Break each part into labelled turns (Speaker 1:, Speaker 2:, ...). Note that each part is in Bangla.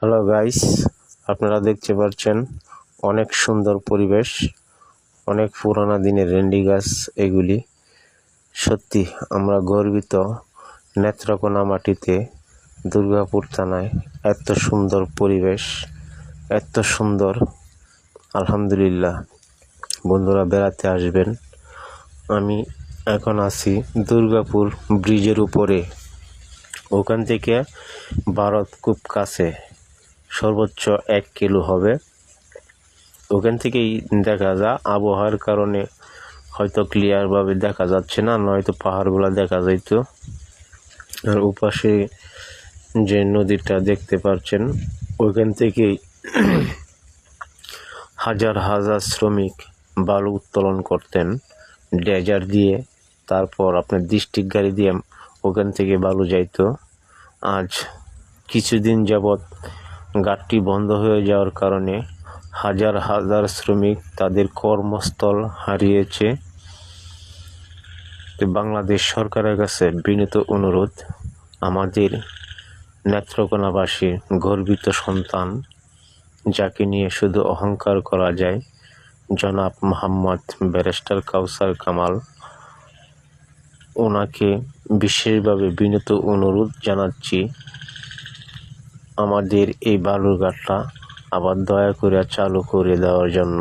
Speaker 1: হ্যালো গাইস, আপনারা দেখতে পাচ্ছেন অনেক সুন্দর পরিবেশ, অনেক পুরানা দিনের রেন্ডি গাছ। এগুলি সত্যি আমরা গর্বিত। নেত্রকোনা মাটিতে দুর্গাপুর থানায় এত সুন্দর পরিবেশ, এত সুন্দর। আলহামদুলিল্লাহ, বন্ধুরা বেড়াতে আসবেন। আমি এখন আছি দুর্গাপুর ব্রিজের উপরে। ওখান থেকে ভারত খুব কাছে, সর্বোচ্চ 1 কিলো হবে। ওখান থেকেই দেখা যায়। আবহাওয়ার কারণে হয়তো ক্লিয়ারভাবে দেখা যাচ্ছে না, নয়তো পাহাড়গুলো দেখা যাইত। আর ওপাশে যে নদীটা দেখতে পাচ্ছেন, ওইখান থেকেই হাজার হাজার শ্রমিক বালু উত্তোলন করতেন ডেজার দিয়ে। তারপর আপনার ডিস্ট্রিক্ট গাড়ি দিয়ে ওখান থেকে বালু যাইত। আজ কিছুদিন যাবৎ ঘাটটি বন্ধ হয়ে যাওয়ার কারণে হাজার হাজার শ্রমিক তাদের কর্মস্থল হারিয়েছে। বাংলাদেশ সরকারের কাছে বিনীত অনুরোধ, আমাদের নেত্রকোনাবাসীর গর্বিত সন্তান, যাকে নিয়ে শুধু অহংকার করা যায়, জনাব মোহাম্মদ ব্যারিস্টার কাউসার কামাল, ওনাকে বিশেষভাবে বিনীত অনুরোধ জানাচ্ছি, আমাদের এই বালুরঘাটটা আবার দয়া করে চালু করে দেওয়ার জন্য।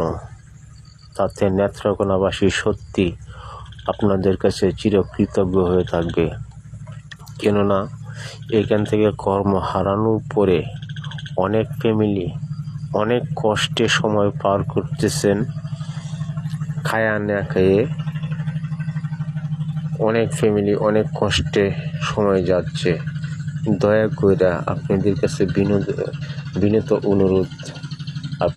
Speaker 1: তাতে নেত্রকোনাবাসী সত্যি আপনাদের কাছে চিরকৃতজ্ঞ হয়ে থাকবে। কেননা এখান থেকে কর্ম হারানোর পরে অনেক ফ্যামিলি অনেক কষ্টে সময় পার করতেছেন, খায়া না খেয়ে। অনেক ফ্যামিলি অনেক কষ্টে সময় যাচ্ছে। দয়া করে আপনাদের কাছে বিনীত অনুরোধ,